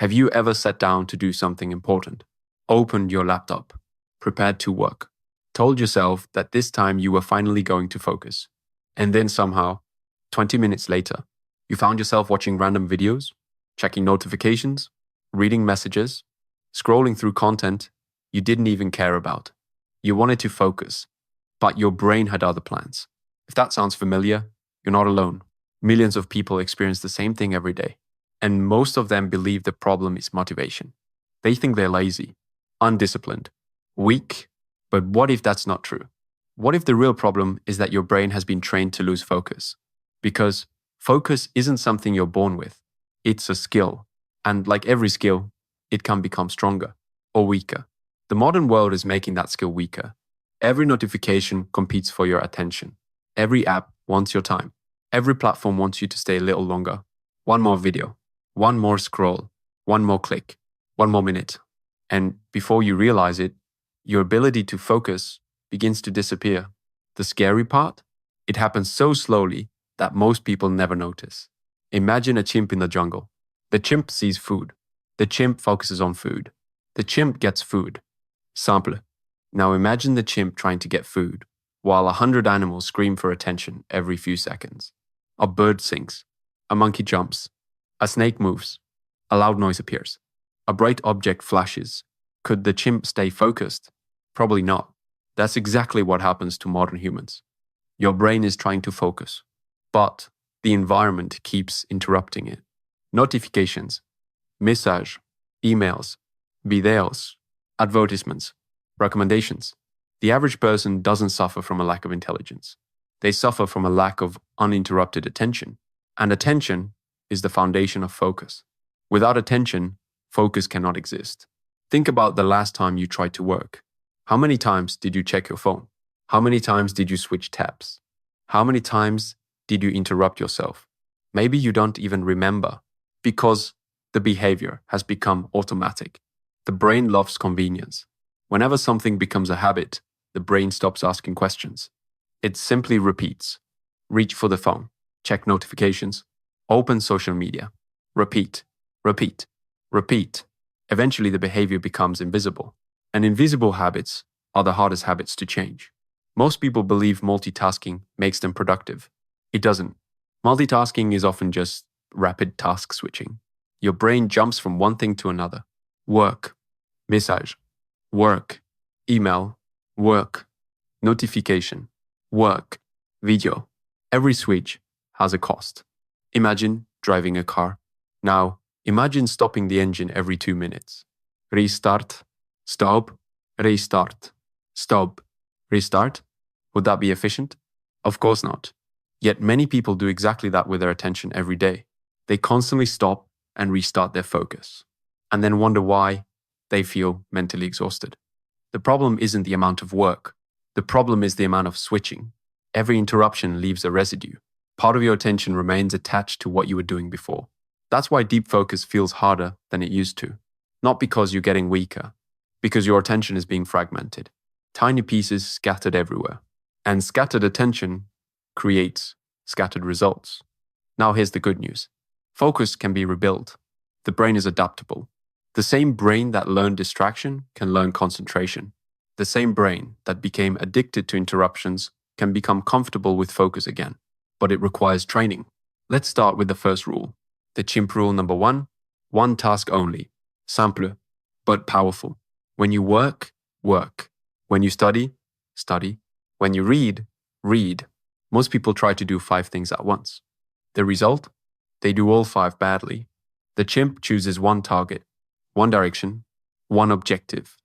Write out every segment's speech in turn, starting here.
Have you ever sat down to do something important, opened your laptop, prepared to work, told yourself that this time you were finally going to focus, and then somehow, 20 minutes later, you found yourself watching random videos, checking notifications, reading messages, scrolling through content you didn't even care about? You wanted to focus, but your brain had other plans. If that sounds familiar, you're not alone. Millions of people experience the same thing every day, and most of them believe the problem is motivation. They think they're lazy, undisciplined, weak. But what if that's not true? What if the real problem is that your brain has been trained to lose focus? Because focus isn't something you're born with. It's a skill. And like every skill, it can become stronger or weaker. The modern world is making that skill weaker. Every notification competes for your attention. Every app wants your time. Every platform wants you to stay a little longer. One more video, one more scroll, one more click, one more minute. And before you realize it, your ability to focus begins to disappear. The scary part? It happens so slowly that most people never notice. Imagine a chimp in the jungle. The chimp sees food. The chimp focuses on food. The chimp gets food. Simple. Now imagine the chimp trying to get food, while 100 animals scream for attention every few seconds. A bird sings. A monkey jumps. A snake moves. A loud noise appears. A bright object flashes. Could the chimp stay focused? Probably not. That's exactly what happens to modern humans. Your brain is trying to focus, but the environment keeps interrupting it. Notifications, messages, emails, videos, advertisements, recommendations. The average person doesn't suffer from a lack of intelligence. They suffer from a lack of uninterrupted attention. And attention is the foundation of focus. Without attention, focus cannot exist. Think about the last time you tried to work. How many times did you check your phone? How many times did you switch tabs? How many times did you interrupt yourself? Maybe you don't even remember because the behavior has become automatic. The brain loves convenience. Whenever something becomes a habit, the brain stops asking questions. It simply repeats. Reach for the phone, check notifications, open social media, repeat, repeat, repeat. Eventually the behavior becomes invisible. And invisible habits are the hardest habits to change. Most people believe multitasking makes them productive. It doesn't. Multitasking is often just rapid task switching. Your brain jumps from one thing to another. Work, message, work, email, work, notification, work, video. Every switch has a cost. Imagine driving a car. Now, imagine stopping the engine every 2 minutes. Restart, stop, restart, stop, restart. Would that be efficient? Of course not. Yet many people do exactly that with their attention every day. They constantly stop and restart their focus, and then wonder why they feel mentally exhausted. The problem isn't the amount of work. The problem is the amount of switching. Every interruption leaves a residue. Part of your attention remains attached to what you were doing before. That's why deep focus feels harder than it used to. Not because you're getting weaker, because your attention is being fragmented. Tiny pieces scattered everywhere. And scattered attention creates scattered results. Now here's the good news. Focus can be rebuilt. The brain is adaptable. The same brain that learned distraction can learn concentration. The same brain that became addicted to interruptions can become comfortable with focus again. But it requires training. Let's start with the first rule. The chimp rule number 1, one task only. Simple, but powerful. When you work, work. When you study, study. When you read, read. Most people try to do 5 things at once. The result? They do all 5 badly. The chimp chooses one target, one direction, one objective,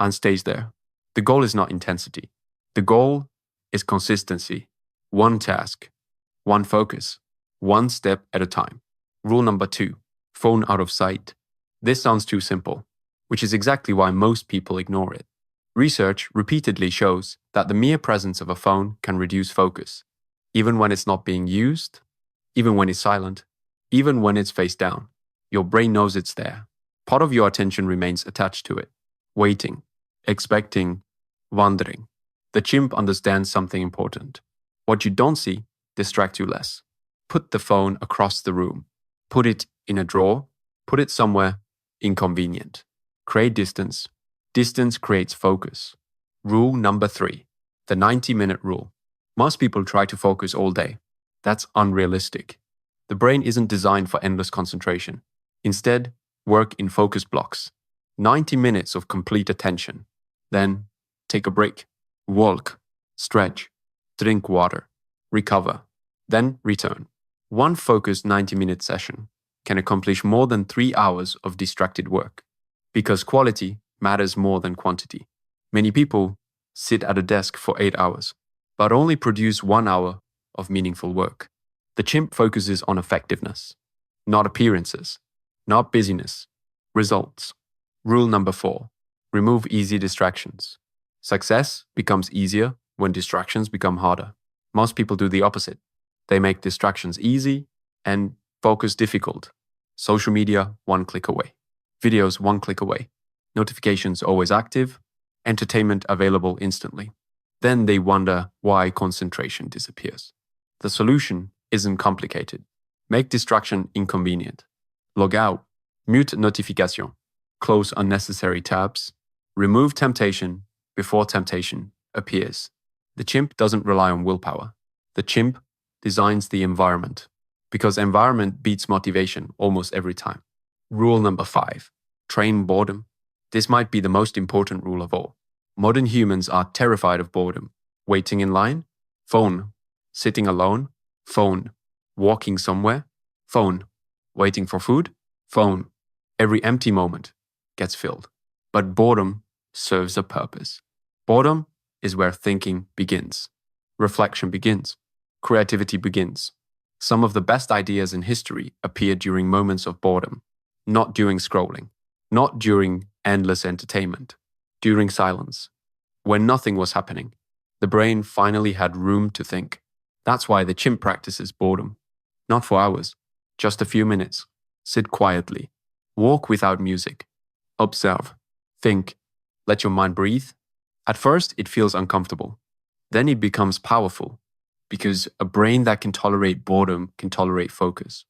and stays there. The goal is not intensity. The goal is consistency. One task, one focus, one step at a time. Rule number 2, phone out of sight. This sounds too simple, which is exactly why most people ignore it. Research repeatedly shows that the mere presence of a phone can reduce focus, even when it's not being used, even when it's silent, even when it's face down. Your brain knows it's there. Part of your attention remains attached to it, waiting, expecting, wondering. The chimp understands something important. What you don't see distracts you less. Put the phone across the room. Put it in a drawer. Put it somewhere inconvenient. Create distance. Distance creates focus. Rule number 3, the 90-minute rule. Most people try to focus all day. That's unrealistic. The brain isn't designed for endless concentration. Instead, work in focus blocks. 90 minutes of complete attention. Then, take a break. Walk, stretch, drink water, recover, then return. One focused 90-minute session can accomplish more than 3 hours of distracted work, because quality matters more than quantity. Many people sit at a desk for 8 hours, but only produce 1 hour of meaningful work. The CHIMP focuses on effectiveness, not appearances, not busyness, results. Rule number 4, remove easy distractions. Success becomes easier when distractions become harder. Most people do the opposite. They make distractions easy and focus difficult. Social media, 1 click away. Videos, 1 click away. Notifications always active. Entertainment available instantly. Then they wonder why concentration disappears. The solution isn't complicated. Make distraction inconvenient. Log out. Mute notification. Close unnecessary tabs. Remove temptation before temptation appears. The CHIMP doesn't rely on willpower. The CHIMP designs the environment, because environment beats motivation almost every time. Rule number 5, train boredom. This might be the most important rule of all. Modern humans are terrified of boredom. Waiting in line? Phone. Sitting alone? Phone. Walking somewhere? Phone. Waiting for food? Phone. Every empty moment gets filled. But boredom serves a purpose. Boredom is where thinking begins. Reflection begins. Creativity begins. Some of the best ideas in history appear during moments of boredom, not during scrolling, not during endless entertainment, during silence. When nothing was happening, the brain finally had room to think. That's why the CHIMP practices boredom. Not for hours, just a few minutes. Sit quietly. Walk without music. Observe. Think. Let your mind breathe. At first, it feels uncomfortable. Then it becomes powerful, because a brain that can tolerate boredom can tolerate focus.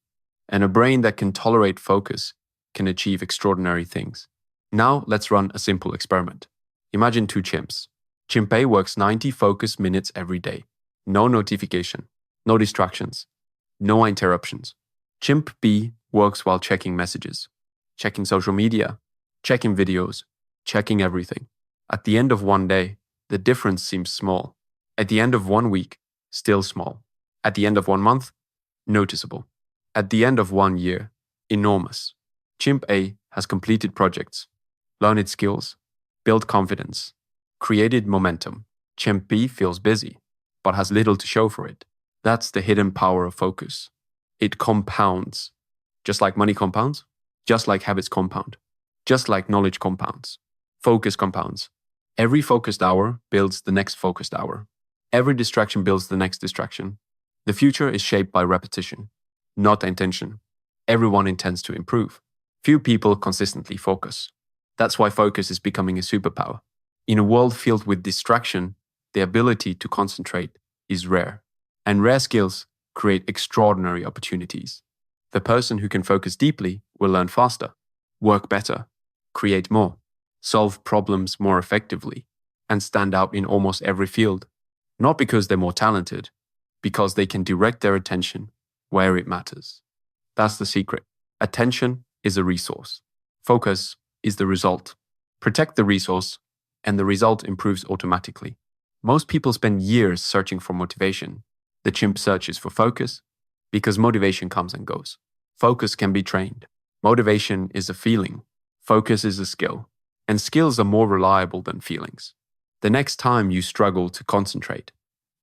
And a brain that can tolerate focus can achieve extraordinary things. Now, let's run a simple experiment. Imagine 2 chimps. Chimp A works 90 focus minutes every day. No notification, no distractions, no interruptions. Chimp B works while checking messages, checking social media, checking videos, checking everything. At the end of one day, the difference seems small. At the end of 1 week, still small. At the end of 1 month, noticeable. At the end of 1 year, enormous. Chimp A has completed projects, learned skills, built confidence, created momentum. Chimp B feels busy, but has little to show for it. That's the hidden power of focus. It compounds. Just like money compounds, just like habits compound, just like knowledge compounds. Focus compounds. Every focused hour builds the next focused hour. Every distraction builds the next distraction. The future is shaped by repetition, not intention. Everyone intends to improve. Few people consistently focus. That's why focus is becoming a superpower. In a world filled with distraction, the ability to concentrate is rare. And rare skills create extraordinary opportunities. The person who can focus deeply will learn faster, work better, create more, solve problems more effectively, and stand out in almost every field. Not because they're more talented, because they can direct their attention where it matters. That's the secret. Attention is a resource. Focus is the result. Protect the resource, and the result improves automatically. Most people spend years searching for motivation. The chimp searches for focus because motivation comes and goes. Focus can be trained. Motivation is a feeling. Focus is a skill. And skills are more reliable than feelings. The next time you struggle to concentrate,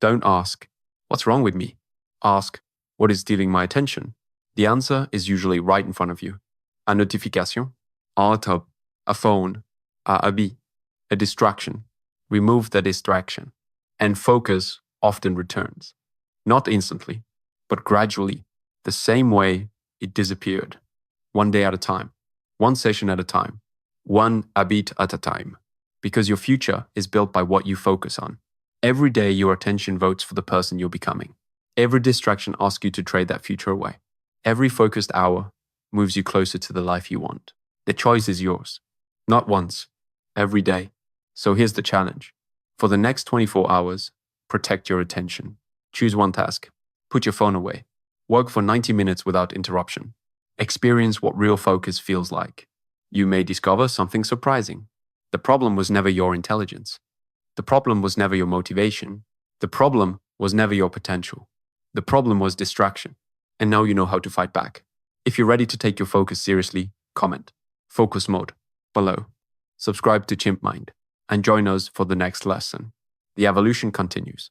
don't ask, "What's wrong with me?" Ask, "What is stealing my attention?" The answer is usually right in front of you. A notification, un laptop, a phone, un habit, a distraction. Remove the distraction. And focus often returns. Not instantly, but gradually, the same way it disappeared. One day at a time, one session at a time, one habit at a time. Because your future is built by what you focus on. Every day your attention votes for the person you're becoming. Every distraction asks you to trade that future away. Every focused hour moves you closer to the life you want. The choice is yours. Not once, every day. So here's the challenge. For the next 24 hours, protect your attention. Choose one task. Put your phone away. Work for 90 minutes without interruption. Experience what real focus feels like. You may discover something surprising. The problem was never your intelligence. The problem was never your motivation. The problem was never your potential. The problem was distraction. And now you know how to fight back. If you're ready to take your focus seriously, comment focus mode below. Subscribe to Chimp Mind and join us for the next lesson. The evolution continues.